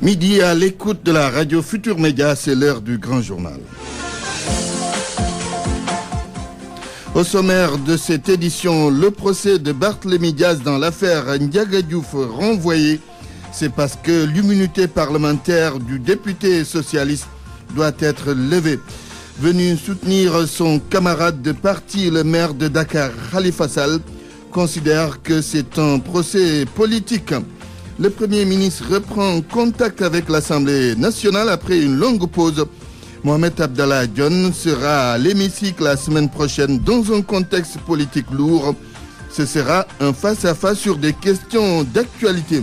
Midi à l'écoute de la radio Futur Média, c'est l'heure du grand journal. Au sommaire de cette édition, le procès de Barthélémy Diaz dans l'affaire Ndiaga Diouf renvoyé. C'est parce que l'immunité parlementaire du député socialiste doit être levée. Venu soutenir son camarade de parti, le maire de Dakar, Khalifa Sall, considère que c'est un procès politique. Le Premier ministre reprend contact avec l'Assemblée nationale après une longue pause. Mohamed Abdallah Dionne sera à l'hémicycle la semaine prochaine dans un contexte politique lourd. Ce sera un face-à-face sur des questions d'actualité.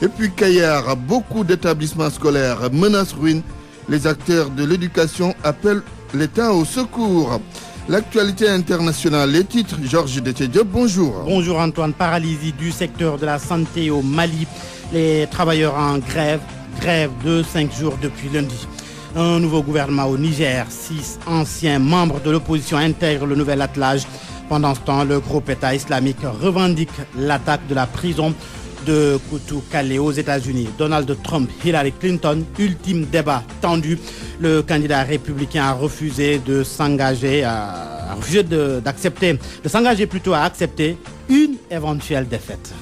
Et puis Kayar, beaucoup d'établissements scolaires menacent ruine. Les acteurs de l'éducation appellent l'État au secours. L'actualité internationale, les titres, Georges Déthié-Diop, bonjour. Bonjour Antoine, paralysie du secteur de la santé au Mali. Les travailleurs en grève de 5 jours depuis lundi. Un nouveau gouvernement au Niger, 6 anciens membres de l'opposition intègrent le nouvel attelage. Pendant ce temps, le groupe État islamique revendique l'attaque de la prison de Koutou-Kalé aux États-Unis. Donald Trump, Hillary Clinton, ultime débat tendu. Le candidat républicain a refusé de s'engager, à accepter une éventuelle défaite.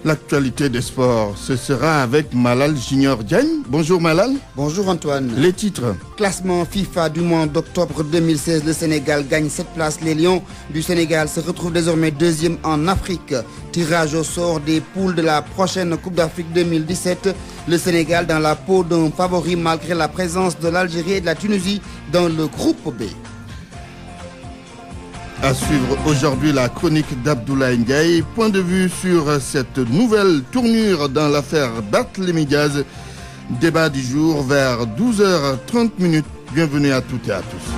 L'actualité des sports, ce sera avec Malal Junior Diagne. Bonjour Malal. Bonjour Antoine. Les titres. Classement FIFA du mois d'octobre 2016, le Sénégal gagne 7 places. Les Lions du Sénégal se retrouvent désormais deuxième en Afrique. Tirage au sort des poules de la prochaine Coupe d'Afrique 2017. Le Sénégal dans la peau d'un favori malgré la présence de l'Algérie et de la Tunisie dans le groupe B. À suivre aujourd'hui la chronique d'Abdoulaye Ndiaye. Point de vue sur cette nouvelle tournure dans l'affaire Barthélémy Diaz. Débat du jour vers 12h30. Bienvenue à toutes et à tous.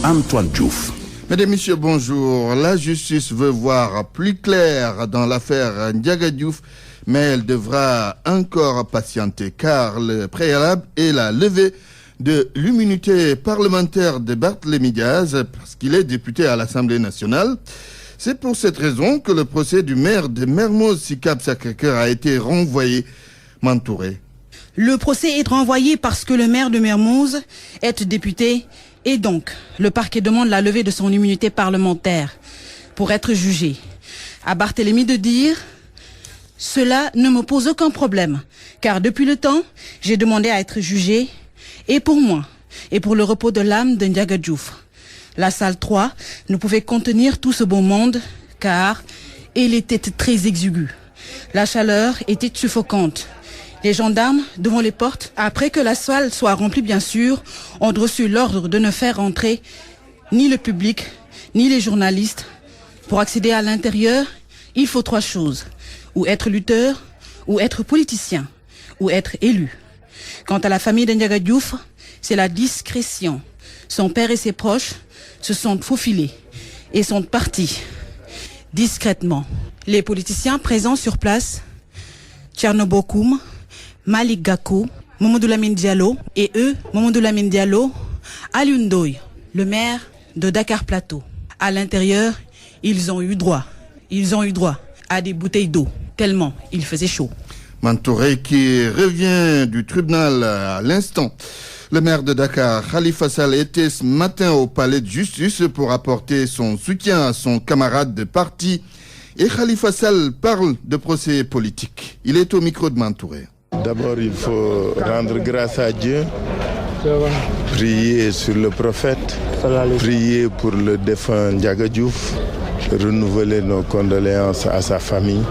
Antoine Diouf. Mesdames et messieurs, bonjour. La justice veut voir plus clair dans l'affaire Ndiaga Diouf, mais elle devra encore patienter car le préalable est la levée de l'immunité parlementaire de Barthélémy Diaz parce qu'il est député à l'Assemblée nationale. C'est pour cette raison que le procès du maire de Mermoz Sicap Sacré-Cœur a été renvoyé. Mantouré. Le procès est renvoyé parce que le maire de Mermoz est député et donc le parquet demande la levée de son immunité parlementaire pour être jugé. À Barthélémy de dire: cela ne me pose aucun problème, car depuis le temps, j'ai demandé à être jugé, et pour moi, et pour le repos de l'âme de Ndiaga Diouf. La salle 3 ne pouvait contenir tout ce beau monde, car elle était très exiguë. La chaleur était suffocante. Les gendarmes, devant les portes, après que la salle soit remplie bien sûr, ont reçu l'ordre de ne faire entrer ni le public, ni les journalistes. Pour accéder à l'intérieur, il faut 3 choses. Ou être lutteur, ou être politicien, ou être élu. Quant à la famille de Ndiaga Diouf, c'est la discrétion. Son père et ses proches se sont faufilés et sont partis discrètement. Les politiciens présents sur place, Thierno Bokoum, Malick Gakou, Mamadou Lamine Diallo et Mamadou Lamine Diallo, Alioune Ndoye, le maire de Dakar Plateau. À l'intérieur, ils ont eu droit à des bouteilles d'eau, tellement il faisait chaud. Mantouré qui revient du tribunal à l'instant. Le maire de Dakar, Khalifa Sall, était ce matin au palais de justice pour apporter son soutien à son camarade de parti. Et Khalifa Sall parle de procès politique. Il est au micro de Mantouré. D'abord, il faut rendre grâce à Dieu, prier sur le prophète, prier pour le défunt Ndiaga Diouf, renouveler nos condoléances à sa famille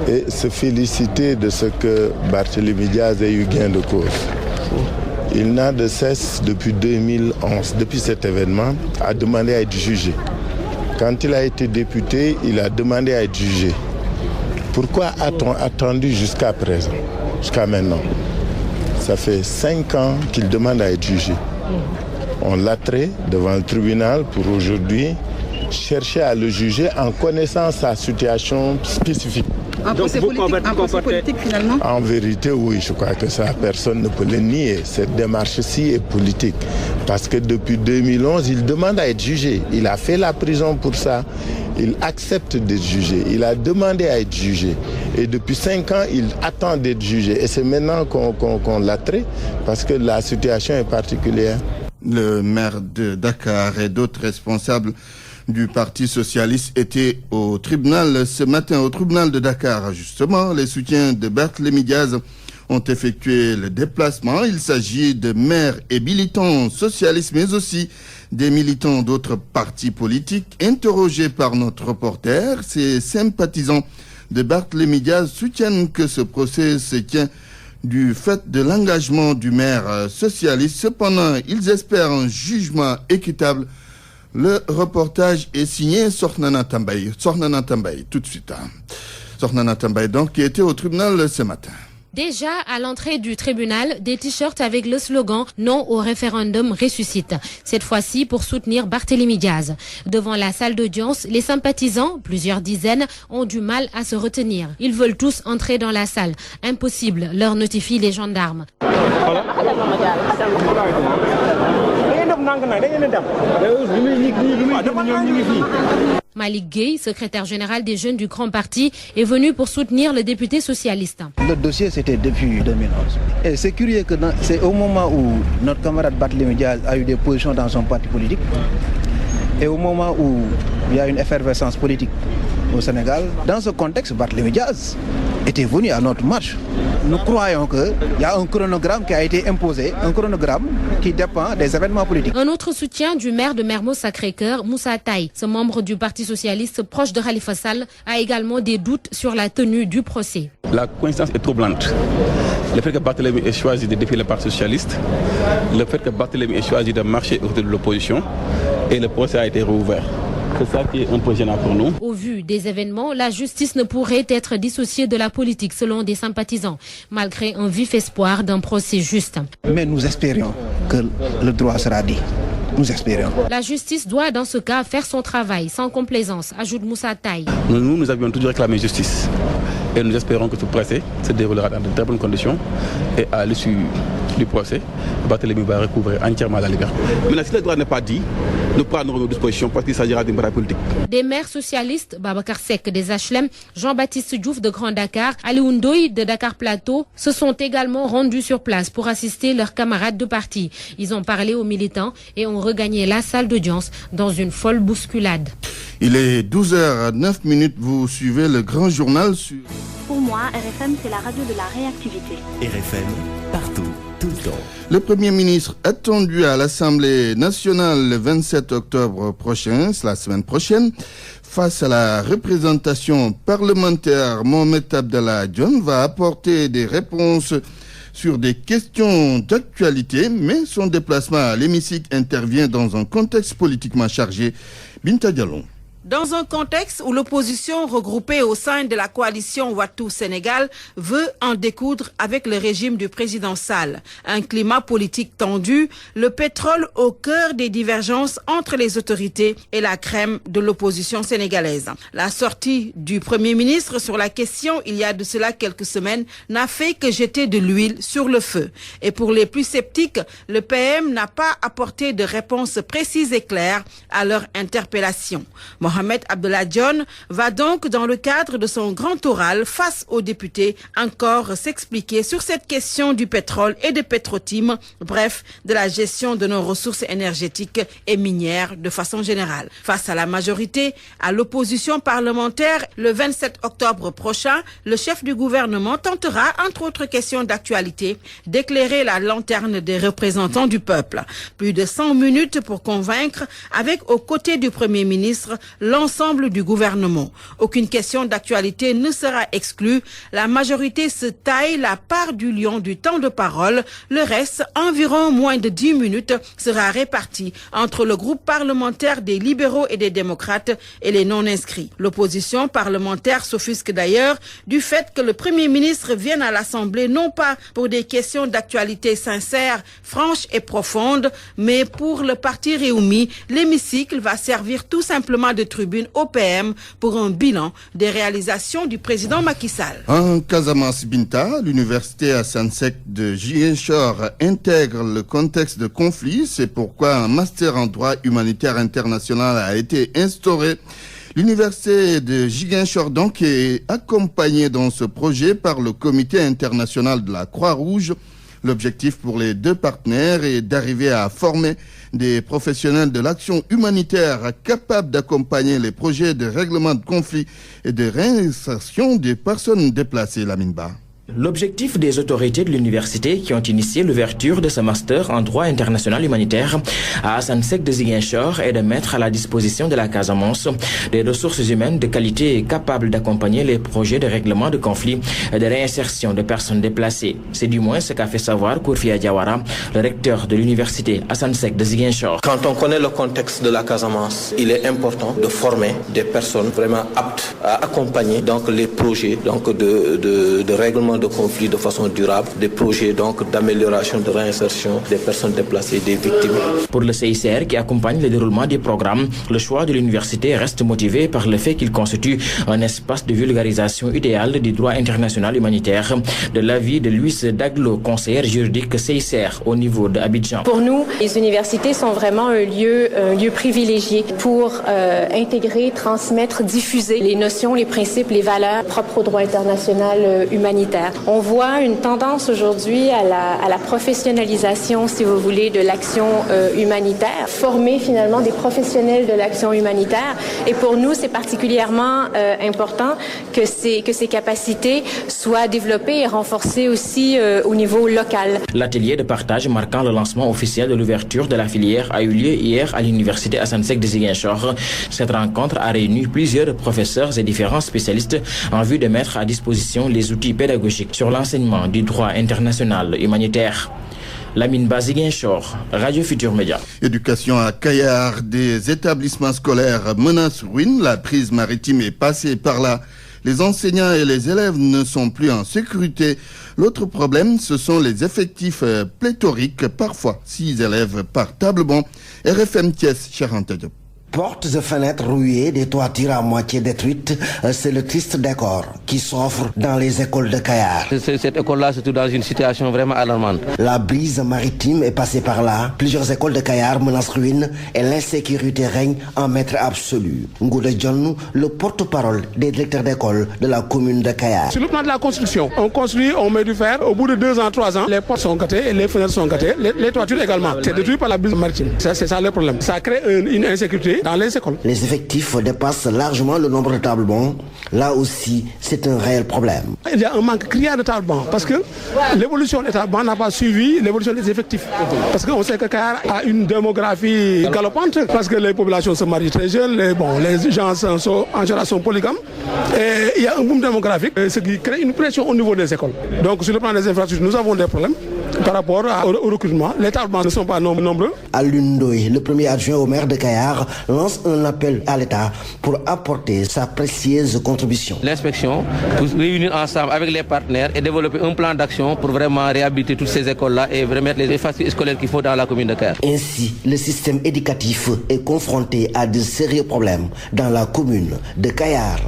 et se féliciter de ce que Barthélémy Diaz ait eu gain de cause. Il n'a de cesse depuis 2011, depuis cet événement, à demander à être jugé. Quand il a été député, il a demandé à être jugé. Pourquoi a-t-on attendu jusqu'à présent, jusqu'à maintenant? Ça fait 5 ans qu'il demande à être jugé. On l'attrait devant le tribunal pour aujourd'hui chercher à le juger en connaissant sa situation spécifique. Un procès politique finalement? En vérité, oui, je crois que ça, personne ne peut le nier. Cette démarche-ci est politique. Parce que depuis 2011, il demande à être jugé. Il a fait la prison pour ça. Il accepte d'être jugé. Il a demandé à être jugé. Et depuis 5 ans, il attend d'être jugé. Et c'est maintenant qu'on l'a traité parce que la situation est particulière. Le maire de Dakar et d'autres responsables du Parti socialiste étaient au tribunal ce matin, au tribunal de Dakar. Justement, les soutiens de Barthélémy Diaz ont effectué le déplacement. Il s'agit de maires et militants socialistes, mais aussi des militants d'autres partis politiques. Interrogés par notre reporter, ces sympathisants de Barthélémy Diaz soutiennent que ce procès se tient du fait de l'engagement du maire socialiste. Cependant, ils espèrent un jugement équitable. Le reportage est signé Sornana Tambaye. Sornana Tambaye, tout de suite. Sornana Tambaye, donc, qui était au tribunal ce matin. Déjà, à l'entrée du tribunal, des t-shirts avec le slogan « Non au référendum ressuscite ». Cette fois-ci pour soutenir Barthélémy Diaz. Devant la salle d'audience, les sympathisants, plusieurs dizaines, ont du mal à se retenir. Ils veulent tous entrer dans la salle. Impossible, leur notifient les gendarmes. Malik Gueye, secrétaire général des jeunes du Grand Parti, est venu pour soutenir le député socialiste. Le dossier, c'était depuis 2011. Et c'est curieux que c'est au moment où notre camarade Barthélémy Diaz a eu des positions dans son parti politique et au moment où il y a une effervescence politique au Sénégal, dans ce contexte, Barthélémy Diaz était venu à notre marche. Nous croyons qu'il y a un chronogramme qui a été imposé, un chronogramme qui dépend des événements politiques. Un autre soutien du maire de Mermoz Sacré-Cœur, Moussa Taye, ce membre du Parti socialiste proche de Khalifa Sall, a également des doutes sur la tenue du procès. La coïncidence est troublante. Le fait que Barthélémy ait choisi de défier le Parti socialiste, le fait que Barthélémy ait choisi de marcher autour de l'opposition et le procès a été rouvert. C'est ça qui est un peu gênant pour nous. Au vu des événements, la justice ne pourrait être dissociée de la politique selon des sympathisants, malgré un vif espoir d'un procès juste. Mais nous espérions que le droit sera dit. Nous espérons. La justice doit dans ce cas faire son travail sans complaisance, ajoute Moussa Taye. Nous avions toujours réclamé justice. Et nous espérons que ce procès se déroulera dans de très bonnes conditions. Et à l'issue du procès, Barthélémy va recouvrir entièrement la liberté. Maintenant, si le droit n'est pas dit, nous prendrons nos dispositions parce qu'il s'agira d'une bataille politique. Des maires socialistes, Babacar Seck des HLM, Jean-Baptiste Diouf de Grand Dakar, Aliou Ndoye de Dakar Plateau se sont également rendus sur place pour assister leurs camarades de parti. Ils ont parlé aux militants et ont regagné la salle d'audience dans une folle bousculade. Il est 12h09. Vous suivez le grand journal sur... Pour moi, RFM, c'est la radio de la réactivité. RFM, partout, tout le temps. Le Premier ministre attendu à l'Assemblée nationale le 27 octobre prochain, c'est la semaine prochaine, face à la représentation parlementaire, Mohamed Abdallah Dionne va apporter des réponses sur des questions d'actualité, mais son déplacement à l'hémicycle intervient dans un contexte politiquement chargé. Binta Diallo. Dans un contexte où l'opposition regroupée au sein de la coalition Ouattou-Sénégal veut en découdre avec le régime du président Sall. Un climat politique tendu, le pétrole au cœur des divergences entre les autorités et la crème de l'opposition sénégalaise. La sortie du Premier ministre sur la question il y a de cela quelques semaines n'a fait que jeter de l'huile sur le feu. Et pour les plus sceptiques, le PM n'a pas apporté de réponse précise et claire à leur interpellation. Mohamed Abdallah Dionne va donc, dans le cadre de son grand oral face aux députés, encore s'expliquer sur cette question du pétrole et de Petrotim, bref, de la gestion de nos ressources énergétiques et minières de façon générale. Face à la majorité, à l'opposition parlementaire, le 27 octobre prochain, le chef du gouvernement tentera, entre autres questions d'actualité, d'éclairer la lanterne des représentants du peuple. Plus de 100 minutes pour convaincre, avec aux côtés du Premier ministre, l'ensemble du gouvernement. Aucune question d'actualité ne sera exclue. La majorité se taille la part du lion du temps de parole. Le reste, environ moins de 10 minutes, sera réparti entre le groupe parlementaire des libéraux et des démocrates et les non-inscrits. L'opposition parlementaire s'offusque d'ailleurs du fait que le Premier ministre vienne à l'Assemblée non pas pour des questions d'actualité sincères, franches et profondes, mais pour le parti Réumi, l'hémicycle va servir tout simplement de tribunes au PM pour un bilan des réalisations du président Macky Sall. En Casamance Binta, l'université Assane Seck de Ziguinchor intègre le contexte de conflit. C'est pourquoi un master en droit humanitaire international a été instauré. L'université de Ziguinchor donc est accompagnée dans ce projet par le Comité international de la Croix-Rouge. L'objectif pour les deux partenaires est d'arriver à former des professionnels de l'action humanitaire capables d'accompagner les projets de règlement de conflits et de réinsertion des personnes déplacées, Lamine Ba. L'objectif des autorités de l'université qui ont initié l'ouverture de ce master en droit international humanitaire à Assane Seck de Ziguinchor est de mettre à la disposition de la Casamance des ressources humaines de qualité et capables d'accompagner les projets de règlement de conflits et de réinsertion de personnes déplacées. C'est du moins ce qu'a fait savoir Kourfia Diawara, le recteur de l'université Assane Seck de Ziguinchor. Quand on connaît le contexte de la Casamance, il est important de former des personnes vraiment aptes à accompagner donc les projets donc de règlement de conflits de façon durable, des projets donc d'amélioration, de réinsertion des personnes déplacées, des victimes. Pour le CICR qui accompagne le déroulement du programme, le choix de l'université reste motivé par le fait qu'il constitue un espace de vulgarisation idéal du droit international humanitaire, de l'avis de Louise Daglo, conseillère juridique CICR au niveau d'Abidjan. Pour nous, les universités sont vraiment un lieu privilégié pour intégrer, transmettre, diffuser les notions, les principes, les valeurs propres au droit international humanitaire. On voit une tendance aujourd'hui à la professionnalisation, si vous voulez, de l'action humanitaire, former finalement des professionnels de l'action humanitaire. Et pour nous, c'est particulièrement important que ces capacités soient développées et renforcées aussi au niveau local. L'atelier de partage marquant le lancement officiel de l'ouverture de la filière a eu lieu hier à l'université Assane Seck de Ziguinchor. Cette rencontre a réuni plusieurs professeurs et différents spécialistes en vue de mettre à disposition les outils pédagogiques sur l'enseignement du droit international humanitaire. Lamine Ba, Ziguinchor, Radio Futur Média. Éducation à Kayar, des établissements scolaires menacent ruine. La crise maritime est passée par là. Les enseignants et les élèves ne sont plus en sécurité. L'autre problème, ce sont les effectifs pléthoriques. Parfois, 6 élèves par table banc. RFM Thiès, Charente Diop. Portes et fenêtres rouillées, des toitures à moitié détruites, c'est le triste décor qui s'offre dans les écoles de Kayar. Cette école-là se trouve dans une situation vraiment alarmante. La brise maritime est passée par là. Plusieurs écoles de Kayar menacent ruine et l'insécurité règne en maître absolu. Ngouda Djonnou, le porte-parole des directeurs d'école de la commune de Kayar. Sur le plan de la construction, on construit, on met du fer. Au bout de 2 ans, 3 ans, les portes sont gâtées, les fenêtres sont gâtées, les toitures également. C'est détruit par la brise maritime. C'est ça le problème. Ça crée une insécurité dans les écoles. Les effectifs dépassent largement le nombre de tables bancs. Là aussi, c'est un réel problème. Il y a un manque criard de tables bancs parce que l'évolution des tables bancs n'a pas suivi l'évolution des effectifs. Parce qu'on sait que Kayar a une démographie galopante parce que les populations se marient très jeunes, les gens sont en génération polygame. Et il y a un boom démographique, ce qui crée une pression au niveau des écoles. Donc sur le plan des infrastructures, nous avons des problèmes par rapport au recrutement. Les tables bancs ne sont pas nombreux. Alioune Ndoye, le premier adjoint au maire de Kayar, lance un appel à l'État pour apporter sa précieuse contribution. L'inspection pour réunir ensemble avec les partenaires et développer un plan d'action pour vraiment réhabiliter toutes ces écoles-là et remettre les infrastructures scolaires qu'il faut dans la commune de Kayar. Ainsi, le système éducatif est confronté à de sérieux problèmes dans la commune de Kayar.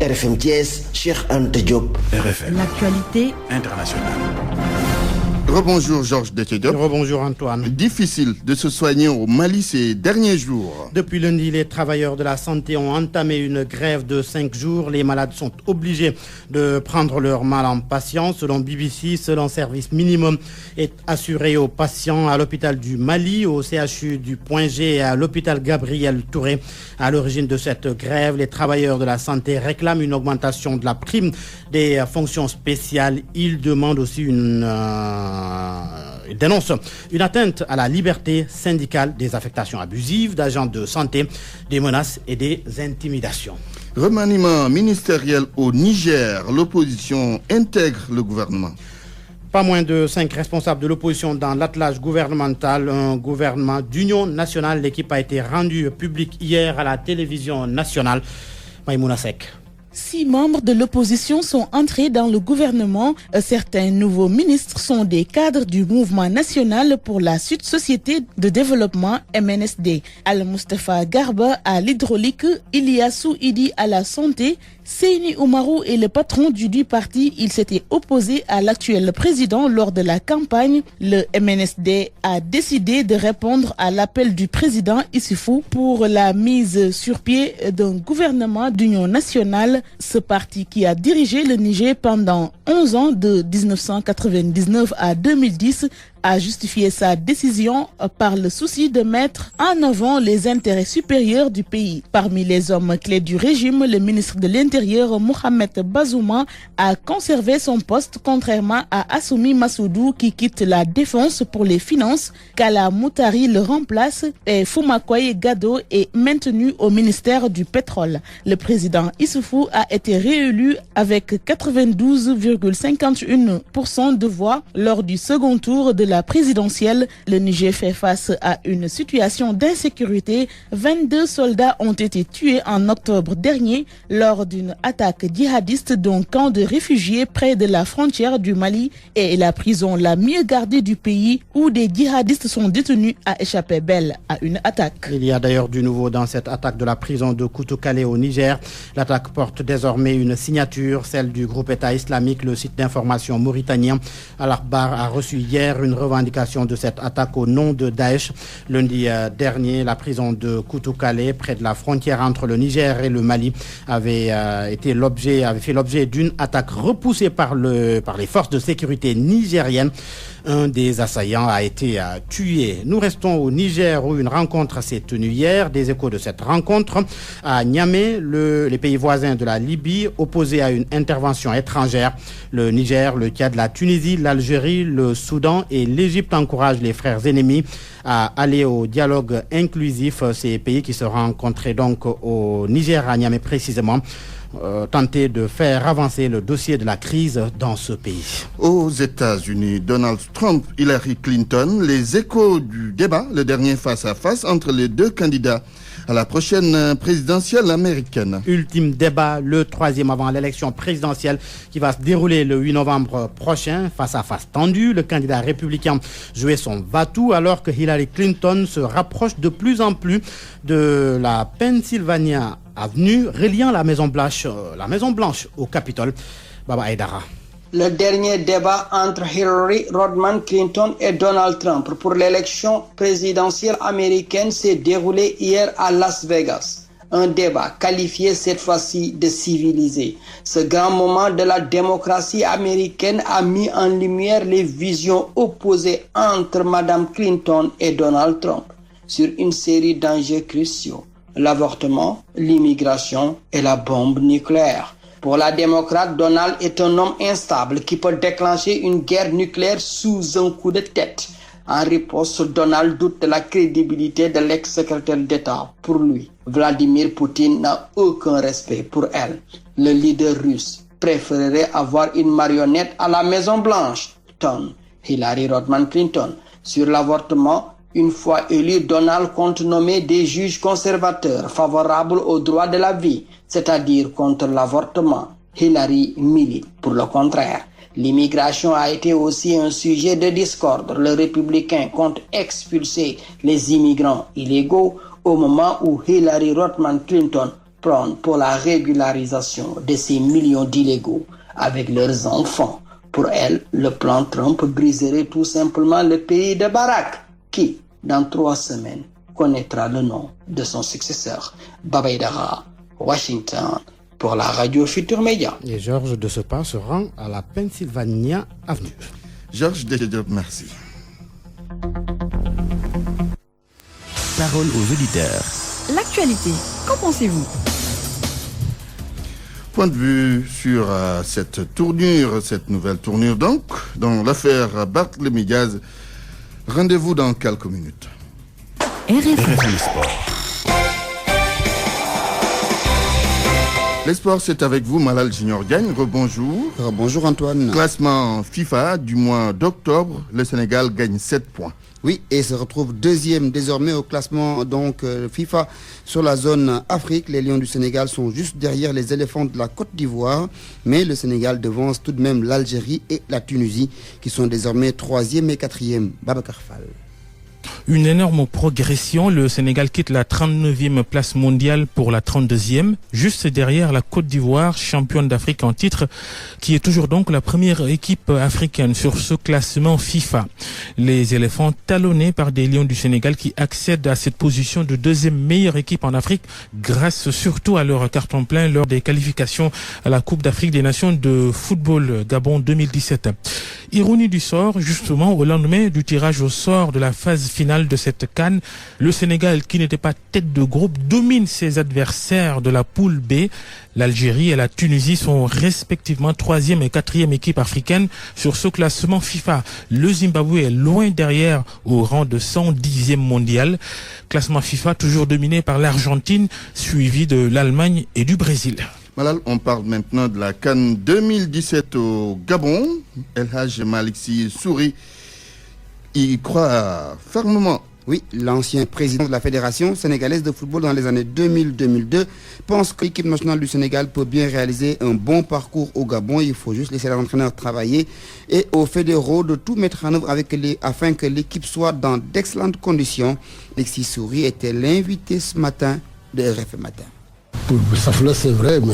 RFM Thiès, Cheikh Ante Diop. RFM. L'actualité internationale. Rebonjour Georges Déthié-Diop. Rebonjour Antoine. Difficile de se soigner au Mali ces derniers jours. Depuis lundi, les travailleurs de la santé ont entamé une grève de 5 jours. Les malades sont obligés de prendre leur mal en patience. Selon BBC, seul un service minimum est assuré aux patients à l'hôpital du Mali, au CHU du Point G et à l'hôpital Gabriel Touré. À l'origine de cette grève, les travailleurs de la santé réclament une augmentation de la prime des fonctions spéciales. Ils demandent aussi il dénonce une atteinte à la liberté syndicale, des affectations abusives d'agents de santé, des menaces et des intimidations. Remaniement ministériel au Niger, l'opposition intègre le gouvernement. Pas moins de 5 responsables de l'opposition dans l'attelage gouvernemental, un gouvernement d'union nationale. L'équipe a été rendue publique hier à la télévision nationale. Maïmouna Seck. 6 membres de l'opposition sont entrés dans le gouvernement. Certains nouveaux ministres sont des cadres du Mouvement national pour la Société de développement MNSD. Al-Mustafa Garba à l'hydraulique, Iliassou Idi à la santé. Seyni Oumarou est le patron du parti. Il s'était opposé à l'actuel président lors de la campagne. Le MNSD a décidé de répondre à l'appel du président Issoufou pour la mise sur pied d'un gouvernement d'union nationale. Ce parti qui a dirigé le Niger pendant 11 ans de 1999 à 2010 a justifié sa décision par le souci de mettre en avant les intérêts supérieurs du pays. Parmi les hommes clés du régime, le ministre de l'Intérieur, Mohamed Bazouma, a conservé son poste contrairement à Assoumi Massoudou qui quitte la défense pour les finances. Kala Moutari le remplace et Foumakwaye Gado est maintenu au ministère du pétrole. Le président Issoufou a été réélu avec 92,51% de voix lors du second tour de la présidentielle. Le Niger fait face à une situation d'insécurité. 22 soldats ont été tués en octobre dernier lors d'une attaque djihadiste d'un camp de réfugiés près de la frontière du Mali et la prison la mieux gardée du pays où des djihadistes sont détenus a échappé belle à une attaque. Il y a d'ailleurs du nouveau dans cette attaque de la prison de Koutoukale au Niger. L'attaque porte désormais une signature, celle du groupe État islamique. Le site d'information mauritanien Al-Akhbar a reçu hier une revendication de cette attaque au nom de Daesh. Lundi dernier, la prison de Koutoukale, près de la frontière entre le Niger et le Mali, avait fait l'objet d'une attaque repoussée par les forces de sécurité nigériennes. Un des assaillants a été tué. Nous restons au Niger où une rencontre s'est tenue hier. Des échos de cette rencontre à Niamey, les pays voisins de la Libye opposés à une intervention étrangère. Le Niger, le Tchad, la Tunisie, l'Algérie, le Soudan et l'Égypte encouragent les frères ennemis à aller au dialogue inclusif. Ces pays qui se rencontraient donc au Niger, à Niamey précisément, tenter de faire avancer le dossier de la crise dans ce pays. Aux États-Unis, Donald Trump, Hillary Clinton, les échos du débat, le dernier face-à-face entre les deux candidats à la prochaine présidentielle américaine. Ultime débat, le 3e avant l'élection présidentielle qui va se dérouler le 8 novembre prochain. Face-à-face tendu, le candidat républicain jouait son va-tout alors que Hillary Clinton se rapproche de plus en plus de la Pennsylvania Avenue, reliant la Maison Blanche au Capitole. Baba Aydara. Le dernier débat entre Hillary Rodham Clinton et Donald Trump pour l'élection présidentielle américaine s'est déroulé hier à Las Vegas. Un débat qualifié cette fois-ci de civilisé. Ce grand moment de la démocratie américaine a mis en lumière les visions opposées entre Mme Clinton et Donald Trump sur une série d'enjeux cruciaux. L'avortement, l'immigration et la bombe nucléaire. Pour la démocrate, Donald est un homme instable qui peut déclencher une guerre nucléaire sous un coup de tête. En réponse, Donald doute de la crédibilité de l'ex-secrétaire d'État. Pour lui, Vladimir Poutine n'a aucun respect pour elle. Le leader russe préférerait avoir une marionnette à la Maison-Blanche. Hillary Rodham Clinton. Sur l'avortement, une fois élu, Donald compte nommer des juges conservateurs favorables au droit de la vie, c'est-à-dire contre l'avortement. Hillary milite pour le contraire. L'immigration a été aussi un sujet de discorde. Le républicain compte expulser les immigrants illégaux au moment où Hillary Rodham Clinton prône pour la régularisation de ces millions d'illégaux avec leurs enfants. Pour elle, le plan Trump briserait tout simplement le pays de Barack, qui, dans 3 semaines, connaîtra le nom de son successeur. Baba Aydara, Washington, pour la radio Futur Média. Et Georges de Sepa se rend à la Pennsylvania Avenue. Georges de Sepa, merci. Parole aux auditeurs. L'actualité, qu'en pensez-vous? Point de vue sur cette nouvelle tournure donc, dans l'affaire Barthélémy Diaz. Rendez-vous dans quelques minutes. RFM Sport. Les sports, c'est avec vous, Malal Junior Diagne. Rebonjour. Bonjour Antoine. Classement FIFA du mois d'octobre, le Sénégal gagne 7 points. Oui, et se retrouve deuxième désormais au classement FIFA sur la zone Afrique. Les Lions du Sénégal sont juste derrière les éléphants de la Côte d'Ivoire, mais le Sénégal devance tout de même l'Algérie et la Tunisie qui sont désormais 3e et 4e. Babacar Fall. Une énorme progression. Le Sénégal quitte la 39e place mondiale pour la 32e, juste derrière la Côte d'Ivoire, championne d'Afrique en titre, qui est toujours donc la première équipe africaine sur ce classement FIFA. Les éléphants talonnés par des Lions du Sénégal qui accèdent à cette position de deuxième meilleure équipe en Afrique grâce surtout à leur carton plein lors des qualifications à la Coupe d'Afrique des Nations de football Gabon 2017. Ironie du sort, justement, au lendemain du tirage au sort de la phase finale de cette CAN, le Sénégal, qui n'était pas tête de groupe, domine ses adversaires de la poule B. L'Algérie et la Tunisie sont respectivement 3e et 4e équipe africaine sur ce classement FIFA. Le Zimbabwe est loin derrière au rang de 110e mondial. Classement FIFA toujours dominé par l'Argentine, suivi de l'Allemagne et du Brésil. Malal, on parle maintenant de la CAN 2017 au Gabon. El Hadj Malick Sy Souris y croit fermement. Oui, l'ancien président de la Fédération sénégalaise de football dans les années 2000-2002 pense que l'équipe nationale du Sénégal peut bien réaliser un bon parcours au Gabon. Il faut juste laisser l'entraîneur travailler et aux fédéraux de tout mettre en œuvre afin que l'équipe soit dans d'excellentes conditions. Alexis Souris était l'invité ce matin de RFM Matin. C'est vrai, mais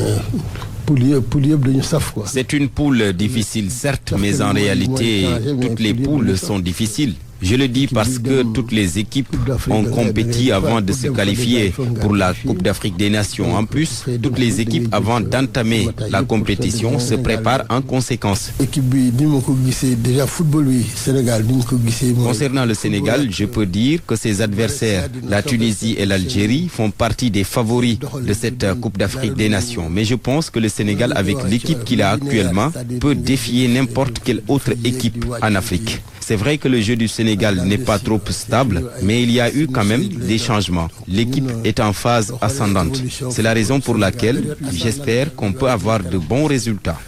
c'est une poule difficile, certes, mais en réalité, toutes les poules sont difficiles. Je le dis parce que toutes les équipes ont compéti avant de se qualifier pour la Coupe d'Afrique des Nations. En plus, toutes les équipes, avant d'entamer la compétition, se préparent en conséquence. Concernant le Sénégal, je peux dire que ses adversaires, la Tunisie et l'Algérie, font partie des favoris de cette Coupe d'Afrique des Nations. Mais je pense que le Sénégal, avec l'équipe qu'il a actuellement, peut défier n'importe quelle autre équipe en Afrique. C'est vrai que le jeu du Sénégal n'est pas trop stable, mais il y a eu quand même des changements. L'équipe est en phase ascendante. C'est la raison pour laquelle j'espère qu'on peut avoir de bons résultats.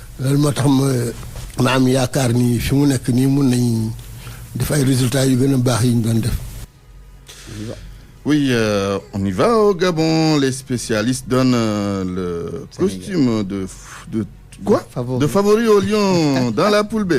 Oui, on y va au Gabon. Les spécialistes donnent le costume de favori au Lion dans la poule B.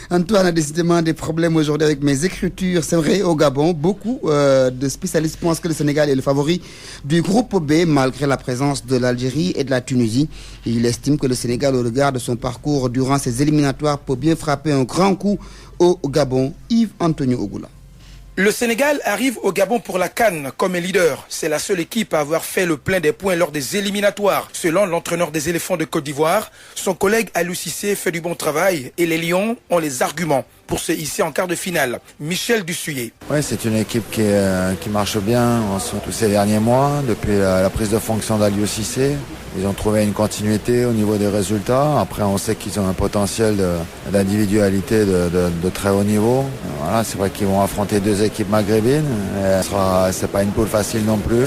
Antoine a décidément des problèmes aujourd'hui avec mes écritures. C'est vrai, au Gabon, beaucoup de spécialistes pensent que le Sénégal est le favori du groupe B, malgré la présence de l'Algérie et de la Tunisie. Il estime que le Sénégal, au regard de son parcours durant ses éliminatoires, peut bien frapper un grand coup au Gabon. Yves Antonio Ogoula. Le Sénégal arrive au Gabon pour la CAN comme leader. C'est la seule équipe à avoir fait le plein des points lors des éliminatoires. Selon l'entraîneur des éléphants de Côte d'Ivoire, son collègue Aliou Cissé fait du bon travail et les Lions ont les arguments pour se hisser en quart de finale. Michel Dussuyer. Oui, c'est une équipe qui marche bien tous ces derniers mois, depuis la prise de fonction d'Aliou Cissé. Ils ont trouvé une continuité au niveau des résultats. Après, on sait qu'ils ont un potentiel d'individualité de très haut niveau. Voilà, c'est vrai qu'ils vont affronter deux équipes maghrébines. C'est pas une poule facile non plus.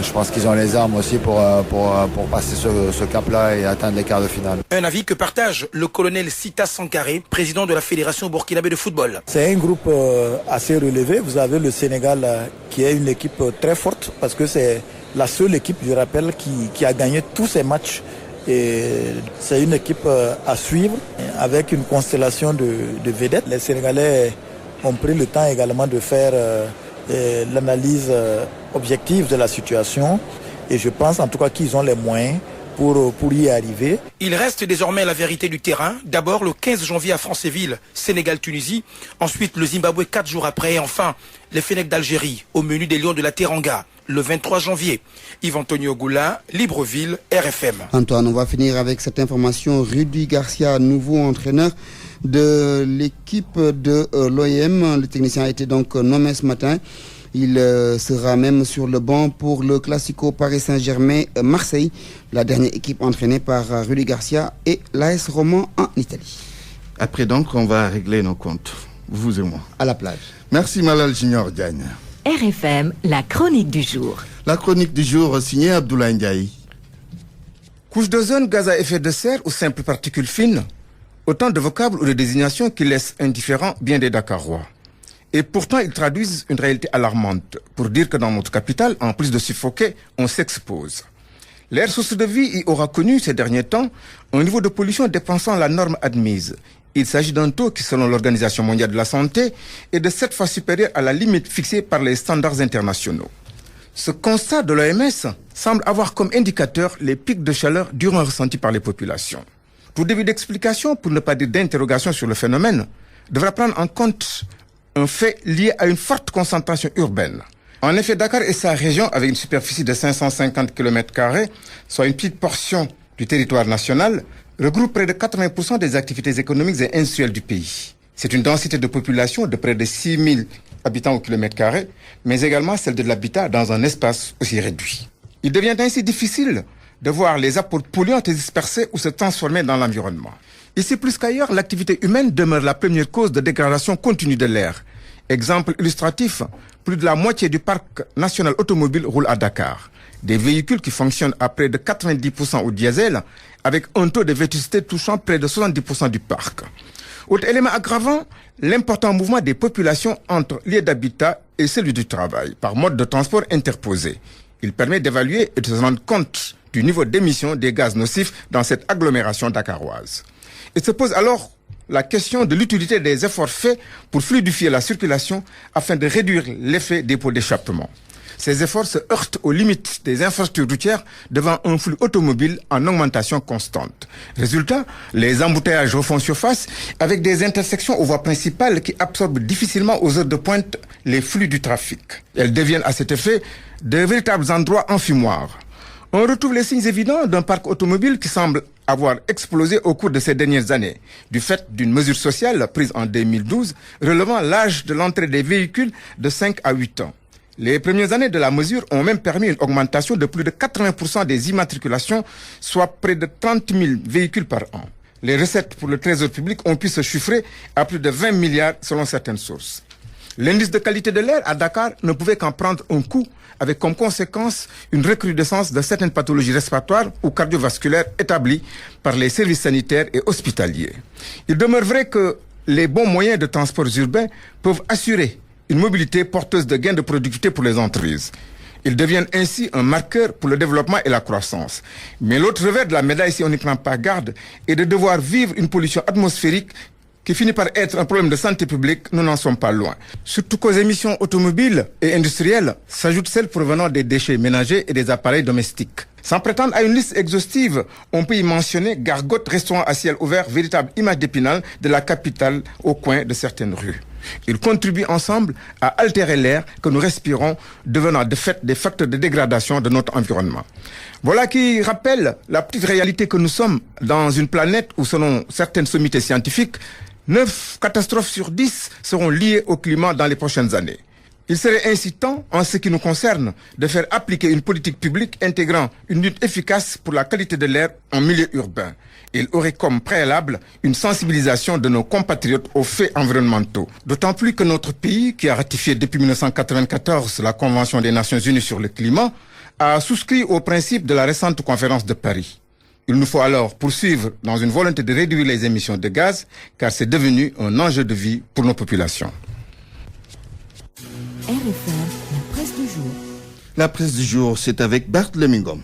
Je pense qu'ils ont les armes aussi pour passer ce cap-là et atteindre les quarts de finale. Un avis que partage le colonel Sita Sankaré, président de la Fédération burkinabé de football. C'est un groupe assez relevé. Vous avez le Sénégal qui est une équipe très forte parce que c'est la seule équipe, je rappelle, qui a gagné tous ses matchs. Et c'est une équipe à suivre avec une constellation de vedettes. Les Sénégalais ont pris le temps également de faire l'analyse objective de la situation. Et je pense en tout cas qu'ils ont les moyens pour y arriver. Il reste désormais la vérité du terrain. D'abord le 15 janvier à Franceville, Sénégal-Tunisie. Ensuite le Zimbabwe 4 jours après. Et enfin les Fennecs d'Algérie au menu des Lions de la Teranga le 23 janvier. Yves Antonio Goula, Libreville, RFM. Antoine, on va finir avec cette information. Rudy Garcia, nouveau entraîneur de l'équipe de l'OM. Le technicien a été donc nommé ce matin. Il sera même sur le banc pour le Classico Paris Saint-Germain-Marseille, la dernière équipe entraînée par Rudy Garcia et l'AS Roman en Italie. Après donc, on va régler nos comptes, vous et moi. À la plage. Merci Malal Junior Diagne. RFM, la chronique du jour. La chronique du jour signée Abdoulaye Ndiaye. Couche d'ozone, gaz à effet de serre ou simples particules fines, autant de vocables ou de désignations qui laissent indifférents bien des Dakarois. Et pourtant, ils traduisent une réalité alarmante pour dire que dans notre capitale, en plus de suffoquer, on s'expose. L'air source de vie y aura connu ces derniers temps un niveau de pollution dépassant la norme admise. Il s'agit d'un taux qui, selon l'Organisation mondiale de la santé, est de 7 fois supérieur à la limite fixée par les standards internationaux. Ce constat de l'OMS semble avoir comme indicateur les pics de chaleur durement ressentis par les populations. Tout début d'explication, pour ne pas dire d'interrogation sur le phénomène, devra prendre en compte un fait lié à une forte concentration urbaine. En effet, Dakar et sa région, avec une superficie de 550 km², soit une petite portion du territoire national, regroupent près de 80% des activités économiques et industrielles du pays. C'est une densité de population de près de 6 000 habitants au kilomètre carré, mais également celle de l'habitat dans un espace aussi réduit. Il devient ainsi difficile de voir les apports polluants se disperser ou se transformer dans l'environnement. Ici plus qu'ailleurs, l'activité humaine demeure la première cause de dégradation continue de l'air. Exemple illustratif, plus de la moitié du parc national automobile roule à Dakar. Des véhicules qui fonctionnent à près de 90% au diesel, avec un taux de vétusté touchant près de 70% du parc. Autre élément aggravant, l'important mouvement des populations entre lieux d'habitat et celui du travail, par mode de transport interposé. Il permet d'évaluer et de se rendre compte du niveau d'émission des gaz nocifs dans cette agglomération dakaroise. Il se pose alors la question de l'utilité des efforts faits pour fluidifier la circulation afin de réduire l'effet des pots d'échappement. Ces efforts se heurtent aux limites des infrastructures routières devant un flux automobile en augmentation constante. Résultat, les embouteillages refont surface avec des intersections aux voies principales qui absorbent difficilement aux heures de pointe les flux du trafic. Elles deviennent à cet effet de véritables endroits enfumoirs. On retrouve les signes évidents d'un parc automobile qui semble avoir explosé au cours de ces dernières années, du fait d'une mesure sociale prise en 2012 relevant l'âge de l'entrée des véhicules de 5 à 8 ans. Les premières années de la mesure ont même permis une augmentation de plus de 80% des immatriculations, soit près de 30 000 véhicules par an. Les recettes pour le trésor public ont pu se chiffrer à plus de 20 milliards selon certaines sources. L'indice de qualité de l'air à Dakar ne pouvait qu'en prendre un coup, avec comme conséquence une recrudescence de certaines pathologies respiratoires ou cardiovasculaires établies par les services sanitaires et hospitaliers. Il demeure vrai que les bons moyens de transport urbain peuvent assurer une mobilité porteuse de gains de productivité pour les entreprises. Ils deviennent ainsi un marqueur pour le développement et la croissance. Mais l'autre revers de la médaille, si on n'y prend pas garde, est de devoir vivre une pollution atmosphérique qui finit par être un problème de santé publique. Nous n'en sommes pas loin. Surtout qu'aux émissions automobiles et industrielles s'ajoutent celles provenant des déchets ménagers et des appareils domestiques. Sans prétendre à une liste exhaustive, on peut y mentionner Gargote, restaurant à ciel ouvert, véritable image d'Épinal de la capitale au coin de certaines rues. Ils contribuent ensemble à altérer l'air que nous respirons, devenant de fait des facteurs de dégradation de notre environnement. Voilà qui rappelle la petite réalité que nous sommes dans une planète où, selon certaines sommités scientifiques, 9 catastrophes sur 10 seront liées au climat dans les prochaines années. Il serait ainsi temps, en ce qui nous concerne, de faire appliquer une politique publique intégrant une lutte efficace pour la qualité de l'air en milieu urbain. Il aurait comme préalable une sensibilisation de nos compatriotes aux faits environnementaux. D'autant plus que notre pays, qui a ratifié depuis 1994 la Convention des Nations Unies sur le climat, a souscrit au principe de la récente conférence de Paris. Il nous faut alors poursuivre dans une volonté de réduire les émissions de gaz, car c'est devenu un enjeu de vie pour nos populations. RFM, la presse du jour. La presse du jour, c'est avec Barthélémy Ngom.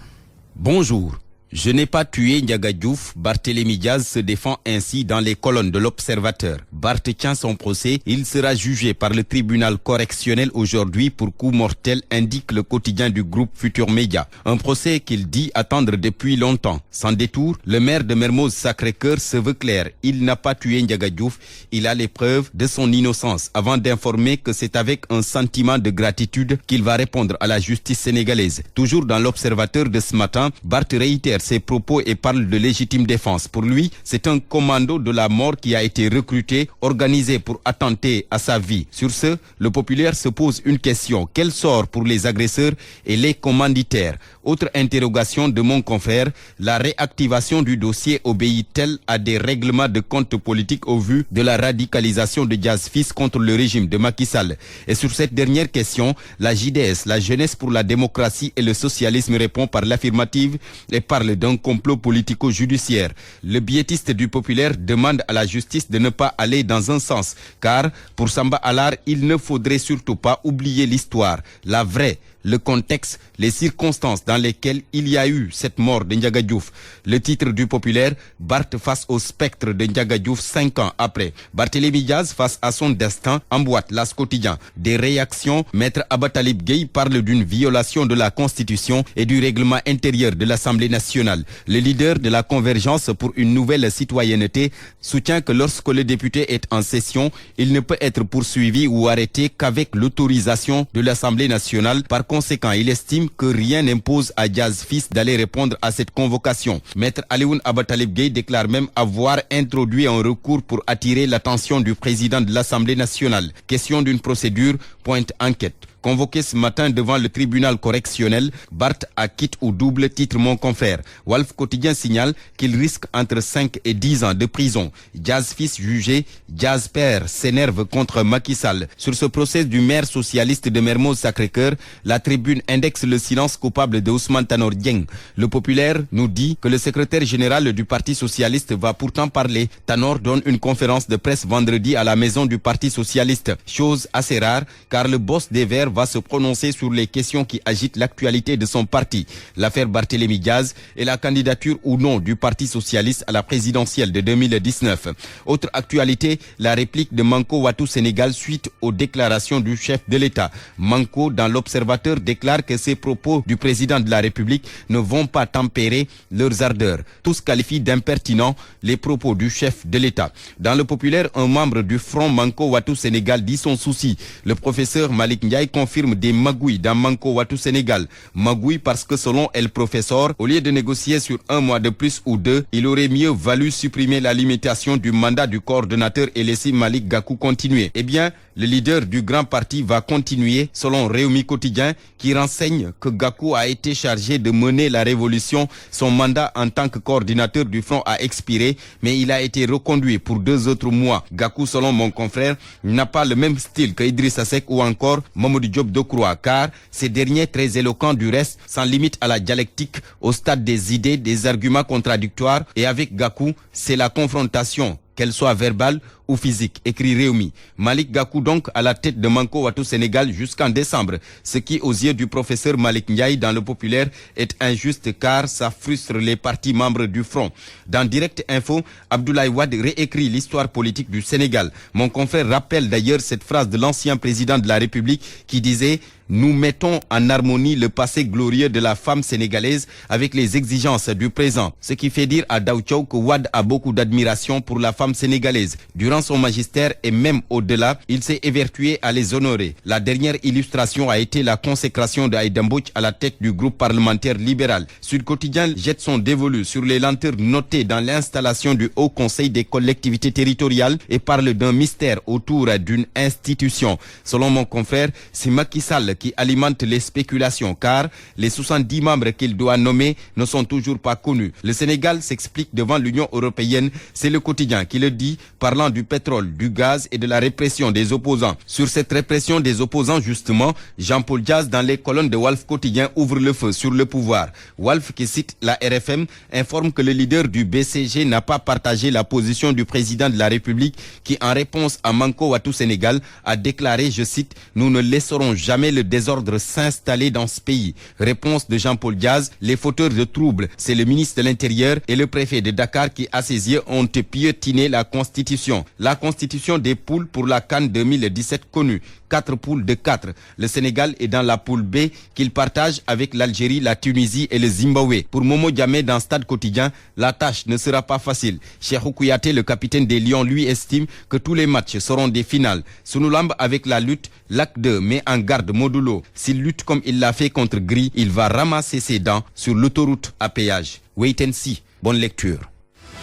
Bonjour. Je n'ai pas tué Ndiaga Diouf. Barthélémy Diaz se défend ainsi dans les colonnes de l'Observateur. Barth tient son procès. Il sera jugé par le tribunal correctionnel aujourd'hui pour coup mortel, indique le quotidien du groupe Futur Média. Un procès qu'il dit attendre depuis longtemps. Sans détour, le maire de Mermoz Sacré-Cœur se veut clair. Il n'a pas tué Ndiaga Diouf. Il a les preuves de son innocence avant d'informer que c'est avec un sentiment de gratitude qu'il va répondre à la justice sénégalaise. Toujours dans l'Observateur de ce matin, Barth réitère ses propos et parle de légitime défense. Pour lui, c'est un commando de la mort qui a été recruté, organisé pour attenter à sa vie. Sur ce, le populaire se pose une question. Quel sort pour les agresseurs et les commanditaires? Autre interrogation de mon confrère, la réactivation du dossier obéit-elle à des règlements de compte politique au vu de la radicalisation de Diaz Fils contre le régime de Macky Sall? Et sur cette dernière question, la JDS, la Jeunesse pour la démocratie et le socialisme, répond par l'affirmative et par parle d'un complot politico-judiciaire. Le biétiste du Populaire demande à la justice de ne pas aller dans un sens, car pour Samba Alar, il ne faudrait surtout pas oublier l'histoire, la vraie, le contexte, les circonstances dans lesquelles il y a eu cette mort de Ndiaga Diouf. Le titre du Populaire, Barth face au spectre de Ndiaga Diouf 5 ans après. Barthélémy Diaz face à son destin, emboîte L'As Quotidien. Des réactions, Maître Abba Talib Gueye parle d'une violation de la Constitution et du règlement intérieur de l'Assemblée nationale. Le leader de la Convergence pour une nouvelle citoyenneté soutient que lorsque le député est en session, il ne peut être poursuivi ou arrêté qu'avec l'autorisation de l'Assemblée nationale. Par conséquent, il estime que rien n'impose à Diaz fils d'aller répondre à cette convocation. Maître Alioune Abba Talib Gueye déclare même avoir introduit un recours pour attirer l'attention du président de l'Assemblée nationale. Question d'une procédure, pointe enquête. Convoqué ce matin devant le tribunal correctionnel, Barth a quitte ou double titre mon confrère. Walf Quotidien signale qu'il risque entre 5 et 10 ans de prison. Diaz fils jugé, Diaz père s'énerve contre Macky Sall. Sur ce procès du maire socialiste de Mermoz Sacré-Cœur, la tribune indexe le silence coupable de Ousmane Tanor Dieng. Le Populaire nous dit que le secrétaire général du Parti socialiste va pourtant parler. Tanor donne une conférence de presse vendredi à la maison du Parti socialiste. Chose assez rare car le boss des Verts va se prononcer sur les questions qui agitent l'actualité de son parti. L'affaire Barthélémy Diaz et la candidature ou non du Parti socialiste à la présidentielle de 2019. Autre actualité, la réplique de Manko Watou Sénégal suite aux déclarations du chef de l'État. Manko, dans l'Observateur, déclare que ces propos du président de la République ne vont pas tempérer leurs ardeurs. Tous qualifient d'impertinents les propos du chef de l'État. Dans le Populaire, un membre du Front Manko Watou Sénégal dit son souci. Le professeur Malik Ndiaye confirme des magouilles dans Manko Watou Sénégal. Magouilles parce que selon El Professeur, au lieu de négocier sur 1 mois de plus ou 2, il aurait mieux valu supprimer la limitation du mandat du coordonnateur et laisser Malik Gakou continuer. Eh bien, le leader du grand parti va continuer, selon Réumi Quotidien, qui renseigne que Gakou a été chargé de mener la révolution. Son mandat en tant que coordinateur du front a expiré, mais il a été reconduit pour 2 autres mois. Gakou, selon mon confrère, n'a pas le même style que Idrissa Seck ou encore Mamadou Diop Decroix, car ces derniers, très éloquents du reste, s'en limitent à la dialectique, au stade des idées, des arguments contradictoires, et avec Gakou, c'est la confrontation, qu'elle soit verbale ou physique, écrit Réumi. Malik Gakou donc à la tête de Manko Watou Sénégal jusqu'en décembre, ce qui aux yeux du professeur Malik Ndiaye dans le Populaire est injuste car ça frustre les partis membres du Front. Dans Direct Info, Abdoulaye Wade réécrit l'histoire politique du Sénégal. Mon confrère rappelle d'ailleurs cette phrase de l'ancien président de la République qui disait « Nous mettons en harmonie le passé glorieux de la femme sénégalaise avec les exigences du présent ». Ce qui fait dire à Daouchou que Wade a beaucoup d'admiration pour la femme sénégalaise. Durant son magistère et même au-delà, il s'est évertué à les honorer. La dernière illustration a été la consécration d'Aïda Mbouch à la tête du groupe parlementaire libéral. Sud Quotidien jette son dévolu sur les lenteurs notées dans l'installation du Haut Conseil des collectivités territoriales et parle d'un mystère autour d'une institution. Selon mon confrère, c'est Macky Sall qui alimente les spéculations car les 70 membres qu'il doit nommer ne sont toujours pas connus. Le Sénégal s'explique devant l'Union européenne, c'est le Quotidien qui le dit, parlant du pétrole, du gaz et de la répression des opposants. Sur cette répression des opposants justement, Jean-Paul Diaz dans les colonnes de Walf Quotidien ouvre le feu sur le pouvoir. Walf, qui cite la RFM, informe que le leader du BCG n'a pas partagé la position du président de la République qui en réponse à Manko Watou Sénégal a déclaré, je cite, « Nous ne laisserons jamais le désordre s'installer dans ce pays ». Réponse de Jean-Paul Diaz, les fauteurs de troubles, c'est le ministre de l'Intérieur et le préfet de Dakar qui à ses yeux ont piétiné la Constitution. La constitution des poules pour la CAN 2017 connue. 4 poules de 4. Le Sénégal est dans la poule B qu'il partage avec l'Algérie, la Tunisie et le Zimbabwe. Pour Momo Diamé dans Stade Quotidien, la tâche ne sera pas facile. Cheikhou Kouyaté, le capitaine des Lions, lui estime que tous les matchs seront des finales. Sunulamb avec la lutte, l'acte 2 met en garde Modulo. S'il lutte comme il l'a fait contre Gris, il va ramasser ses dents sur l'autoroute à péage. Wait and see. Bonne lecture.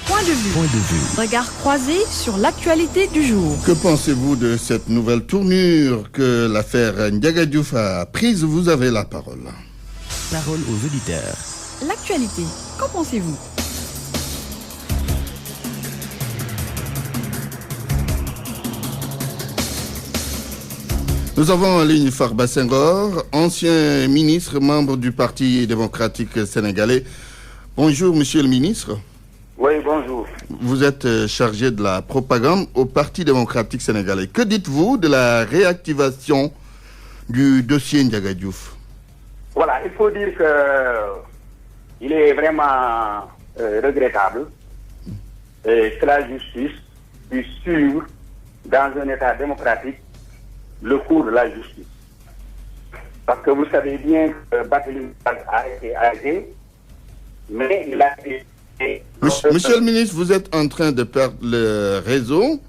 Point de vue. Regard croisé sur l'actualité du jour. Que pensez-vous de cette nouvelle tournure que l'affaire Ndiaga Diouf a prise? Vous avez la parole. Parole aux auditeurs. L'actualité, qu'en pensez-vous? Nous avons en ligne Farba Senghor, ancien ministre, membre du Parti démocratique sénégalais. Bonjour, monsieur le ministre. Oui, bonjour. Vous êtes chargé de la propagande au Parti démocratique sénégalais. Que dites-vous de la réactivation du dossier Ndiaga Diouf? Voilà, il faut dire qu'il est vraiment regrettable que la justice puisse suivre dans un État démocratique le cours de la justice. Parce que vous savez bien que Barthélémy a été arrêté, mais il a été... Monsieur le ministre, vous êtes en train de perdre le réseau.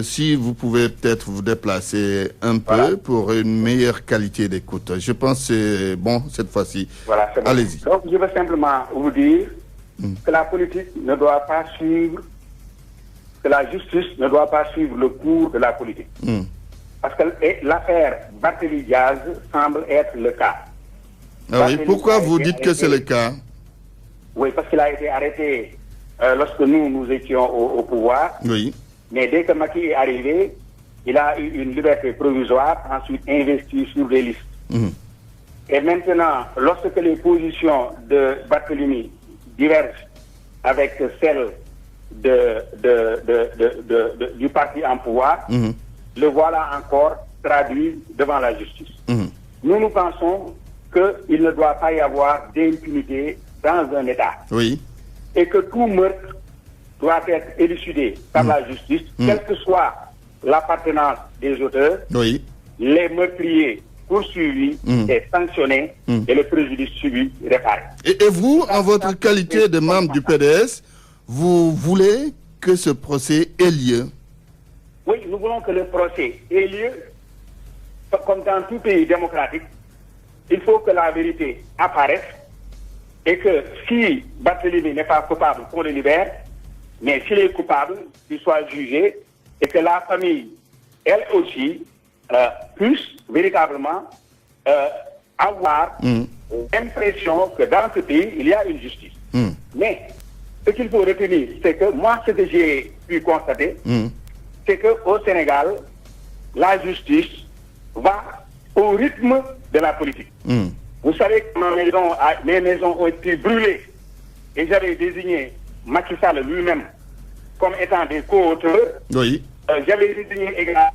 Si vous pouvez peut-être vous déplacer un peu pour une meilleure qualité d'écoute. Je pense que c'est bon cette fois-ci. Voilà, c'est bon. Allez-y. Donc je veux simplement vous dire que la politique ne doit pas suivre, que la justice ne doit pas suivre le cours de la politique. Parce que l'affaire Barthélémy Diaz semble être le cas. Ah oui, pourquoi vous dites que c'est le cas? Oui, parce qu'il a été arrêté lorsque nous étions au pouvoir. Oui. Mais dès que Macky est arrivé, il a eu une liberté provisoire, ensuite investi sur des listes. Et maintenant, lorsque les positions de Barthélémy divergent avec celles du parti en pouvoir, le voilà encore traduit devant la justice. Nous pensons qu'il ne doit pas y avoir d'impunité dans un État. Oui. Et que tout meurtre doit être élucidé par la justice, quelle que soit l'appartenance des auteurs, les meurtriers poursuivis et sanctionnés et le préjudice subi réparé. Et vous, en votre qualité de membre du PDS, vous voulez que ce procès ait lieu? Oui, nous voulons que le procès ait lieu. Comme dans tout pays démocratique, il faut que la vérité apparaisse et que si Barthélémy n'est pas coupable, qu'on le libère, mais s'il est coupable, qu'il soit jugé et que la famille, elle aussi, puisse véritablement avoir l'impression que dans ce pays, il y a une justice. Mais ce qu'il faut retenir, c'est que moi, ce que j'ai pu constater, c'est qu'au Sénégal, la justice va au rythme de la politique. Vous savez que mes maisons ont été brûlées et j'avais désigné Macky Sall lui-même comme étant des co-auteurs. Oui. J'avais désigné également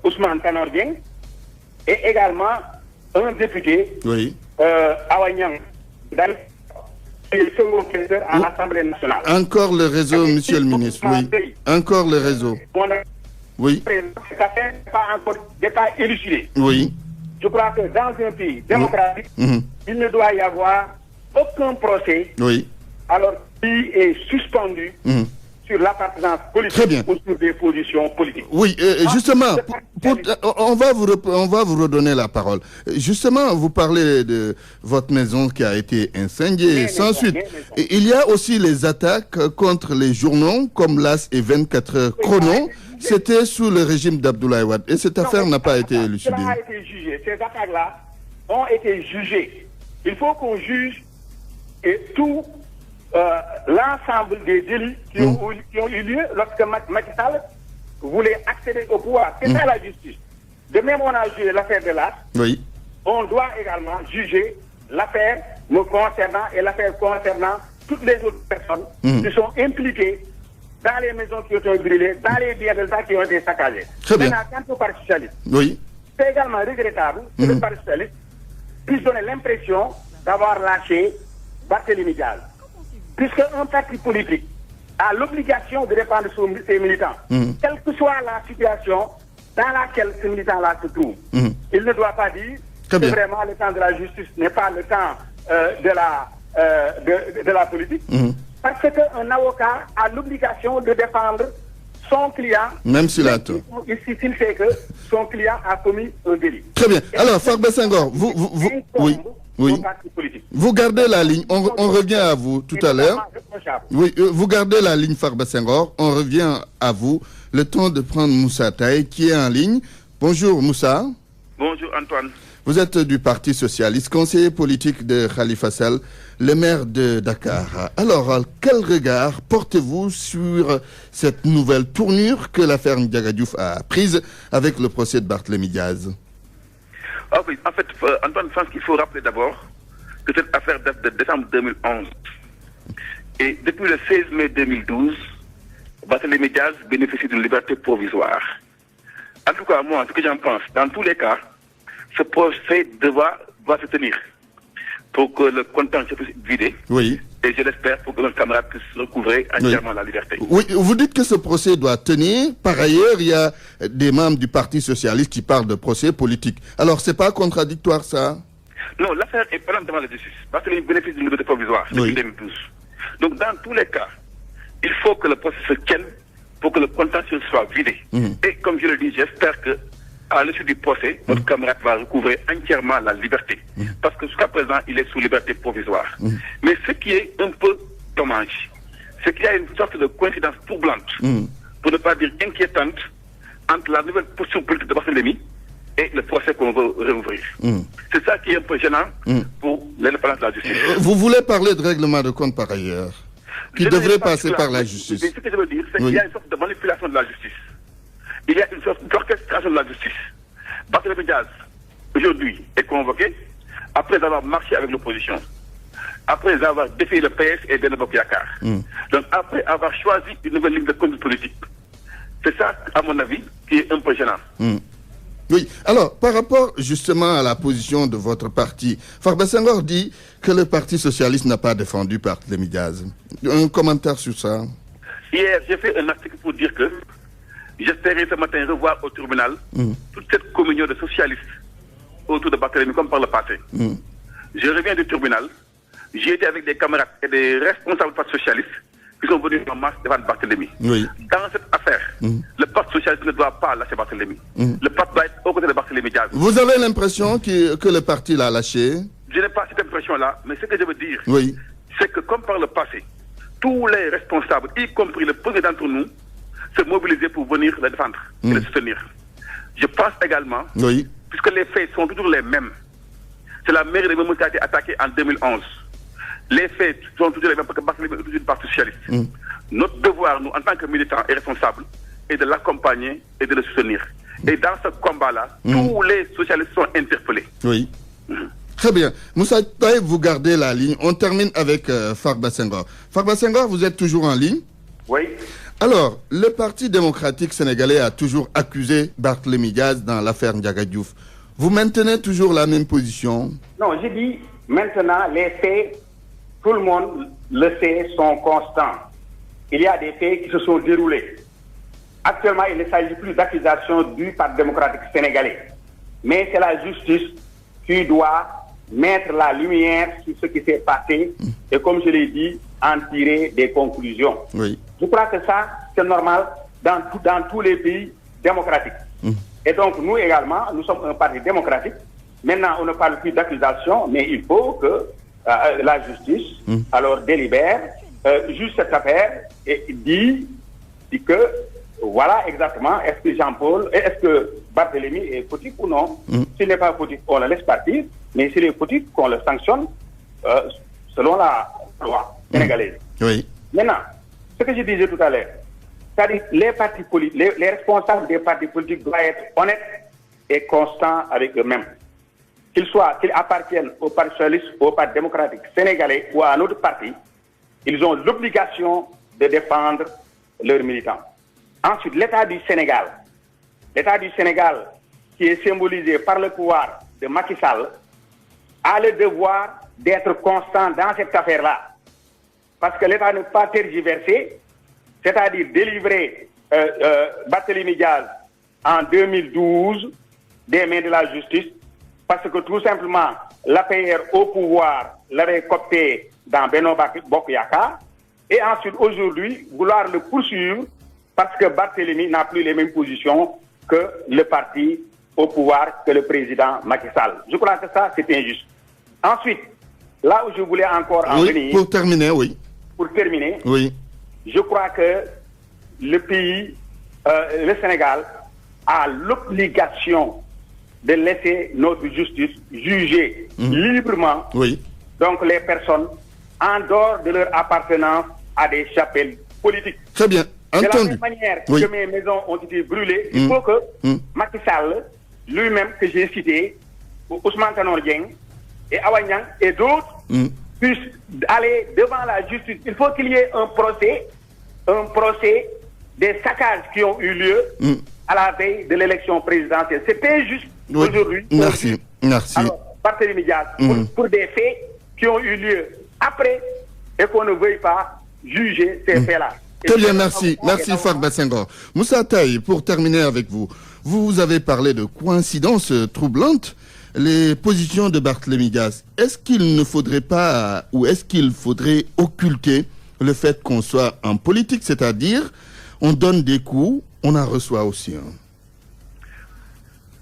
Ousmane Tanor Dieng et également un député, Awa Niang, second professeur à l'Assemblée nationale. Encore le réseau, monsieur le ministre, oui. Encore le réseau. Oui. N'est pas élucidé. Oui. Je crois que dans un pays démocratique, il ne doit y avoir aucun procès alors qui est suspendu sur l'appartenance politique ou sur des positions politiques. Oui, justement, on va vous redonner la parole. Justement, vous parlez de votre maison qui a été incendiée, sans suite. Il y a aussi les attaques contre les journaux comme l'As et 24 heures chrono. C'était sous le régime d'Abdoulaye Wade et cette affaire n'a pas été élucidée. Ça a été jugé. Ces attaques-là ont été jugées. Il faut qu'on juge tout l'ensemble des délits qui ont eu lieu lorsque Macky Sall voulait accéder au pouvoir. C'est ça la justice. De même, on a jugé l'affaire de l'As. Oui. On doit également juger l'affaire me concernant et l'affaire concernant toutes les autres personnes qui sont impliquées dans les maisons qui ont été brûlées, dans les biens de l'État qui ont été saccagés. Très bien. Maintenant, quant au Parti socialiste, c'est également regrettable que le Parti socialiste puisse donner l'impression d'avoir lâché Barthélémy Diaz. Puisqu'un parti politique a l'obligation de défendre ses militants, quelle que soit la situation dans laquelle ces militants-là se trouvent. Il ne doit pas dire que vraiment le temps de la justice n'est pas le temps de la politique. Parce qu'un avocat a l'obligation de défendre son client, même s'il a tort. S'il sait que son client a commis un délit. Très bien. Alors, Farba Senghor, vous gardez la ligne. On revient à vous tout à l'heure. Oui, vous gardez la ligne, Farba Senghor. On revient à vous. Le temps de prendre Moussa Taye qui est en ligne. Bonjour Moussa. Bonjour Antoine. Vous êtes du Parti Socialiste, conseiller politique de Khalifa Sall, le maire de Dakar. Alors, quel regard portez-vous sur cette nouvelle tournure que l'affaire Ndiaga Diouf a prise avec le procès de Barthélémy Diaz? Oui, en fait, Antoine, je pense qu'il faut rappeler d'abord que cette affaire date de décembre 2011. Et depuis le 16 mai 2012, Barthélémy Diaz bénéficie d'une liberté provisoire. En tout cas, moi, ce que j'en pense, dans tous les cas, ce procès doit se tenir pour que le contentieux puisse être vidé. Oui. Et je l'espère pour que notre camarade puisse recouvrer entièrement la liberté. Oui, vous dites que ce procès doit tenir. Par ailleurs, il y a des membres du Parti socialiste qui parlent de procès politique. Alors, c'est pas contradictoire, ça? Non, l'affaire est pas devant la justice. Parce qu'il bénéficie d'une liberté provisoire depuis 2012. Donc, dans tous les cas, il faut que le procès se tienne pour que le contentieux soit vidé. Et comme je le dis, j'espère que à l'issue du procès, notre camarade va recouvrer entièrement la liberté. Parce que jusqu'à présent, il est sous liberté provisoire. Mais ce qui est un peu dommage, c'est qu'il y a une sorte de coïncidence troublante, pour ne pas dire inquiétante, entre la nouvelle posture politique de Barthélémy et le procès qu'on veut réouvrir. C'est ça qui est un peu gênant pour l'indépendance de la justice. Vous voulez parler de règlement de compte par ailleurs, qui devrait passer par la justice. Mais ce que je veux dire, c'est qu'il y a une sorte de manipulation de la justice. Il y a une sorte d'orchestration de la justice. Barthélémy Diaz, aujourd'hui, est convoqué après avoir marché avec l'opposition, après avoir défié le PS et Benno Bokk Yakaar. Donc, après avoir choisi une nouvelle ligne de conduite politique. C'est ça, à mon avis, qui est un peu gênant. Oui, alors, par rapport justement à la position de votre parti, Farba Senghor dit que le Parti socialiste n'a pas défendu Barthélémy Diaz. Un commentaire sur ça? Hier, j'ai fait un article pour dire que j'espérais ce matin revoir au tribunal toute cette communion de socialistes autour de Barthélémy comme par le passé. Je reviens du tribunal, j'ai été avec des camarades et des responsables du Parti socialiste qui sont venus en masse devant Barthélémy. Dans cette affaire, le Parti socialiste ne doit pas lâcher Barthélémy. Le parti doit être aux côtés de Barthélémy Diaz. Vous avez l'impression que le parti l'a lâché? Je n'ai pas cette impression-là, mais ce que je veux dire, oui, c'est que comme par le passé, tous les responsables, y compris le premier d'entre nous, se mobiliser pour venir le défendre et le soutenir. Je pense également, puisque les faits sont toujours les mêmes, c'est la mairie de Mermoz qui a été attaquée en 2011. Les faits sont toujours les mêmes parce que Barthélémy est toujours une partie socialiste. Notre devoir, nous, en tant que militants et responsables, est de l'accompagner et de le soutenir. Et dans ce combat-là, tous les socialistes sont interpellés. Oui. Très bien. Moussa Taïb, vous gardez la ligne. On termine avec Farba Senghor. Farba Senghor, vous êtes toujours en ligne? Oui. Alors, le Parti démocratique sénégalais a toujours accusé Barthélémy Diaz dans l'affaire Ndiaga Diouf. Vous maintenez toujours la même position? Non, j'ai dit maintenant les faits, tout le monde le sait, sont constants. Il y a des faits qui se sont déroulés. Actuellement, il ne s'agit plus d'accusations du Parti démocratique sénégalais. Mais c'est la justice qui doit mettre la lumière sur ce qui s'est passé et, comme je l'ai dit, en tirer des conclusions. Oui. Je crois que ça, c'est normal dans tous les pays démocratiques. Et donc, nous également, nous sommes un parti démocratique. Maintenant, on ne parle plus d'accusation, mais il faut que la justice, alors, délibère, juge cette affaire et dit que, voilà exactement, est-ce que Jean-Paul, est-ce que Barthélémy est fautif ou non? S'il n'est pas fautif, on le laisse partir, mais s'il est fautif, qu'on le sanctionne selon la loi sénégalaise. Oui. Maintenant, ce que je disais tout à l'heure, c'est-à-dire les partis politiques, les responsables des partis politiques doivent être honnêtes et constants avec eux-mêmes. Qu'ils appartiennent au Parti socialiste, au Parti démocratique sénégalais ou à un autre parti, ils ont l'obligation de défendre leurs militants. Ensuite, l'État du Sénégal, qui est symbolisé par le pouvoir de Macky Sall, a le devoir d'être constant dans cette affaire-là. Parce que l'État ne peut pas tergiverser, c'est-à-dire délivrer Barthélémy Diaz en 2012 des mains de la justice, parce que tout simplement, l'APR au pouvoir l'avait coopté dans Benno Bokk Yakaar, et ensuite, aujourd'hui, vouloir le poursuivre parce que Barthélémy n'a plus les mêmes positions que le parti au pouvoir, que le président Macky Sall. Je crois que ça, c'est injuste. Ensuite, là où je voulais encore en venir... Pour terminer, oui. Pour terminer, oui. Je crois que le pays, le Sénégal, a l'obligation de laisser notre justice juger librement donc les personnes en dehors de leur appartenance à des chapelles politiques. Très bien. Entendu. De la même manière que mes maisons ont été brûlées, il faut que Macky Sall, lui-même que j'ai cité, Ousmane Tanor Dieng, et Awanyang et d'autres puissent aller devant la justice. Il faut qu'il y ait un procès des saccages qui ont eu lieu à la veille de l'élection présidentielle. C'était juste aujourd'hui. Merci. Alors, Barthélémy Diaz, pour des faits qui ont eu lieu après et qu'on ne veuille pas juger ces faits-là. Très bien, merci. Merci Farba Senghor. Moussa Taye, pour terminer avec vous, vous avez parlé de coïncidences troublantes. Les positions de Barthélémy Diaz, est-ce qu'il ne faudrait pas, ou est-ce qu'il faudrait occulter le fait qu'on soit en politique, c'est-à-dire on donne des coups, on en reçoit aussi.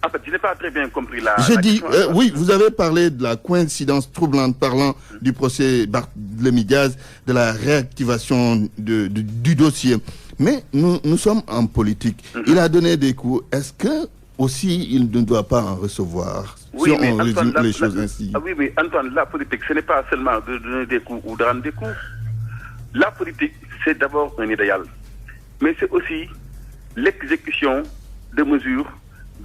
En fait, je n'ai pas très bien compris la question. Oui, vous avez parlé de la coïncidence troublante parlant du procès Barthélémy Diaz, de la réactivation du dossier. Mais nous sommes en politique. Il a donné des coups. Est-ce que aussi il ne doit pas en recevoir? Oui, si mais on Antoine, résume les choses ainsi. Oui, mais Antoine, la politique, ce n'est pas seulement de donner des coups ou de rendre des coups. La politique, c'est d'abord un idéal. Mais c'est aussi l'exécution de mesures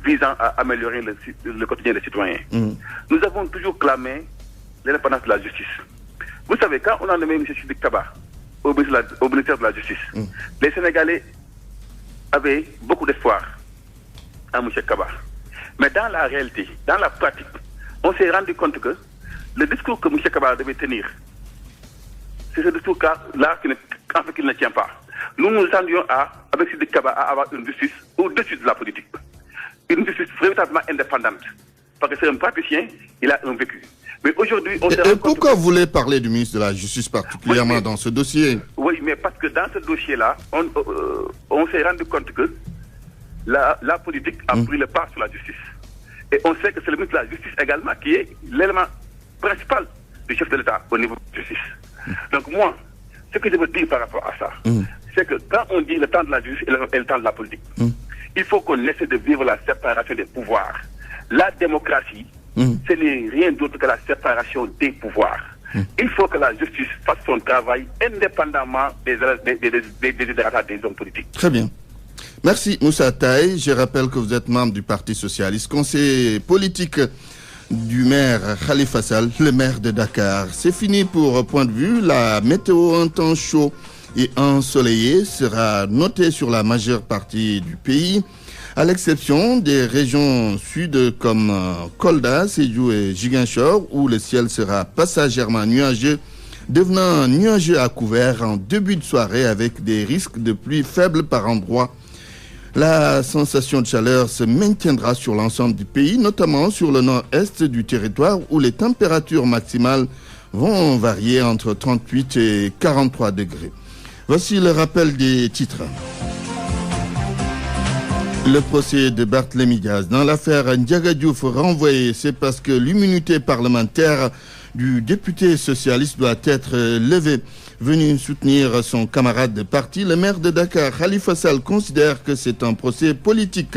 visant à améliorer le quotidien des citoyens. Nous avons toujours clamé l'indépendance de la justice. Vous savez, quand on a nommé M. Sidiki Kaba au ministère de la Justice, les Sénégalais avaient beaucoup d'espoir à M. Kaba. Mais dans la réalité, dans la pratique, on s'est rendu compte que le discours que M. Kaba devait tenir, c'est ce discours-là qui ne tient pas. Nous nous attendions avec Sidiki Kaba à avoir une justice au-dessus de la politique. Une justice véritablement indépendante. Parce que c'est un praticien, il a un vécu. Mais aujourd'hui, on s'est rendu compte. Pourquoi vous voulez parler du ministre de la Justice particulièrement dans ce dossier? Oui, mais parce que dans ce dossier-là, on s'est rendu compte que la politique a pris le pas sur la justice. Et on sait que c'est le ministre de la Justice également qui est l'élément principal du chef de l'État au niveau de la justice. Donc moi, ce que je veux dire par rapport à ça, c'est que quand on dit le temps de la justice et le temps de la politique, il faut qu'on essaie de vivre la séparation des pouvoirs. La démocratie, ce n'est rien d'autre que la séparation des pouvoirs. Il faut que la justice fasse son travail indépendamment des hommes politiques. Très bien. Merci Moussa Taye. Je rappelle que vous êtes membre du Parti Socialiste, conseiller politique du maire Khalifa Sall, le maire de Dakar. C'est fini pour Point de Vue. La météo en temps chaud et ensoleillé sera notée sur la majeure partie du pays, à l'exception des régions sud comme Kolda, Sédhiou et Ziguinchor, où le ciel sera passagèrement nuageux, devenant nuageux à couvert en début de soirée avec des risques de pluie faibles par endroits. La sensation de chaleur se maintiendra sur l'ensemble du pays, notamment sur le nord-est du territoire où les températures maximales vont varier entre 38 et 43 degrés. Voici le rappel des titres. Le procès de Barthélémy Diaz dans l'affaire Ndiaga Diouf renvoyé, c'est parce que l'immunité parlementaire du député socialiste doit être levée. Venu soutenir son camarade de parti, le maire de Dakar, Khalifa Sall, considère que c'est un procès politique.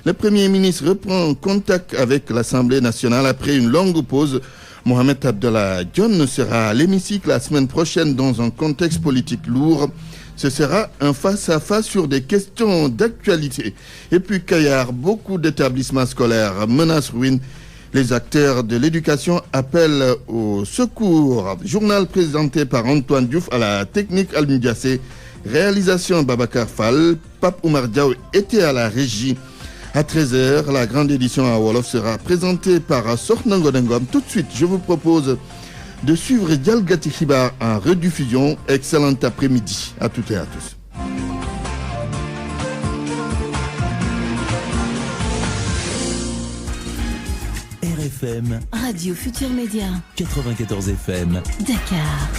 Le Premier ministre reprend contact avec l'Assemblée nationale après une longue pause. Mohamed Abdallah Dionne sera à l'hémicycle la semaine prochaine dans un contexte politique lourd. Ce sera un face-à-face sur des questions d'actualité. Et puis Kayar, beaucoup d'établissements scolaires menacent ruine. Les acteurs de l'éducation appellent au secours. Journal présenté par Antoine Diouf à la technique Al-Mudiassé. Réalisation Babacar Fall. Pape Oumar Diaw était à la régie. À 13h, la grande édition à Wolof sera présentée par Sornango Dengom. Tout de suite, je vous propose de suivre Dialgati Khibar en rediffusion. Excellent après-midi à toutes et à tous. RFM Radio Futur Média 94 FM Dakar.